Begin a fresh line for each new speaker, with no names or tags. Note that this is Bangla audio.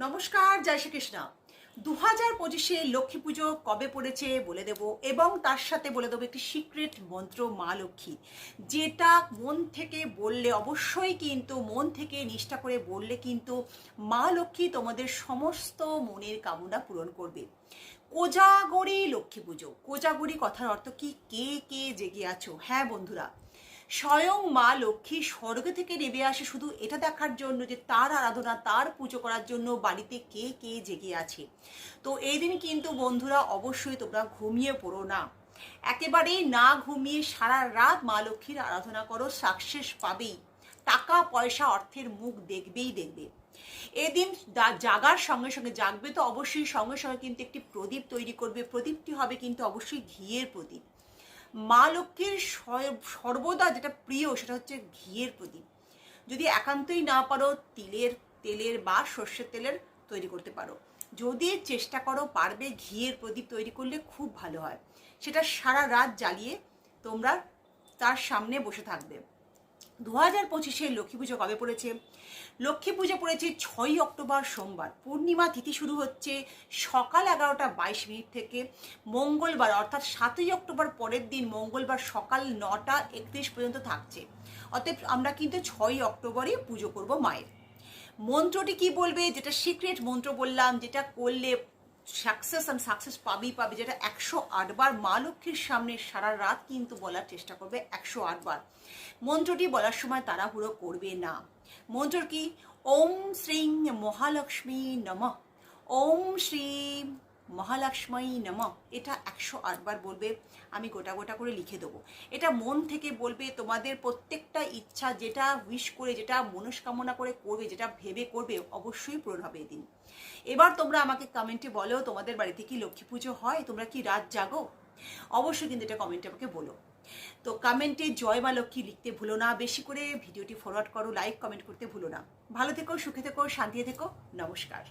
নমস্কার, জয় শ্রীকৃষ্ণ। 2025-এ লক্ষ্মী পুজো কবে পড়েছে বলে দেব, এবং তার সাথে বলে দেবো একটি সিক্রেট মন্ত্র মা লক্ষ্মী, যেটা মন থেকে বললে, অবশ্যই কিন্তু মন থেকে নিষ্ঠা করে বললে কিন্তু মা লক্ষ্মী তোমাদের সমস্ত মনের কামনা পূরণ করবে। কোজাগরি লক্ষ্মী পুজো। কোজাগরি কথার অর্থ কি? কে কে জেগে আছো? হ্যাঁ বন্ধুরা, স্বয়ং মা লক্ষ্মী স্বর্গ থেকে নেমে আসে শুধু এটা দেখার জন্য যে তার আরাধনা, তার পুজো করার জন্য বাড়িতে কে কে জেগে আছে। তো এই দিন কিন্তু বন্ধুরা অবশ্যই তোমরা ঘুমিয়ে পড়ো না, একেবারেই না ঘুমিয়ে সারা রাত মা লক্ষ্মীর আরাধনা করো, সাকসেস পাবেই। টাকা পয়সা অর্থের মুখ দেখবেই দেখবে। এদিন জাগার সঙ্গে সঙ্গে, জাগবে তো অবশ্যই, সঙ্গে সঙ্গে কিন্তু একটি প্রদীপ তৈরি করবে। প্রদীপটি হবে কিন্তু অবশ্যই ঘিয়ের প্রদীপ। মা লক্ষ্মীর সর্বদা যেটা প্রিয় সেটা হচ্ছে ঘিয়ের প্রদীপ। যদি একান্তই না পারো তেলের বা সর্ষের তেলের তৈরি করতে পারো। যদি চেষ্টা করো পারবে, ঘিয়ের প্রদীপ তৈরি করলে খুব ভালো হয়। সেটা সারা রাত জ্বালিয়ে তোমরা তার সামনে বসে থাকবে। 2025-এ লক্ষ্মী পুজো কবে পড়েছে? লক্ষ্মী পুজো পড়েছে 6ই অক্টোবর সোমবার। পূর্ণিমা তিথি শুরু হচ্ছে সকাল 11টা 22 থেকে। মঙ্গলবার অর্থাৎ 7ই অক্টোবর পরের দিন মঙ্গলবার সকাল 9টা 31 পর্যন্ত থাকছে। অতএব আমরা কিন্তু 6ই অক্টোবরই পুজো করব মায়ের। মন্ত্রটি কি বলবে? যেটা সিক্রেট মন্ত্র বললাম, যেটা করলে সাকসেস পাবেই পাবে, যেটা 108 বার মা লক্ষ্মীর সামনে সারা রাত কিন্তু বলার চেষ্টা করবে 108 বার। মন্ত্রটি বলার সময় তাড়াহুড়ো করবে না। মন্ত্র কি? ওম শ্রীং মহালক্ষ্মী নমঃ, ওম শ্রী মহালক্ষ্মী নমঃ। এটা 108 বার বলবে। আমি গোটা গোটা করে লিখে দেবো। এটা মন থেকে বলবে। তোমাদের প্রত্যেকটা ইচ্ছা, যেটা উইশ করে, যেটা মনস্কামনা করে করবে, যেটা ভেবে করবে, অবশ্যই পূরণ হবে এদিন। এবার তোমরা আমাকে কমেন্টে বলো, তোমাদের বাড়িতে কি লক্ষ্মী পুজো হয়? তোমরা কি রাত জাগো? অবশ্যই কিন্তু এটা কমেন্টে আমাকে বলো। তো কমেন্টে জয় মা লক্ষ্মী লিখতে ভুলো না। বেশি করে ভিডিওটি ফরওয়ার্ড করো, লাইক কমেন্ট করতে ভুলো না। ভালো থেকো, সুখে থেকো, শান্তিতে থেকো। নমস্কার।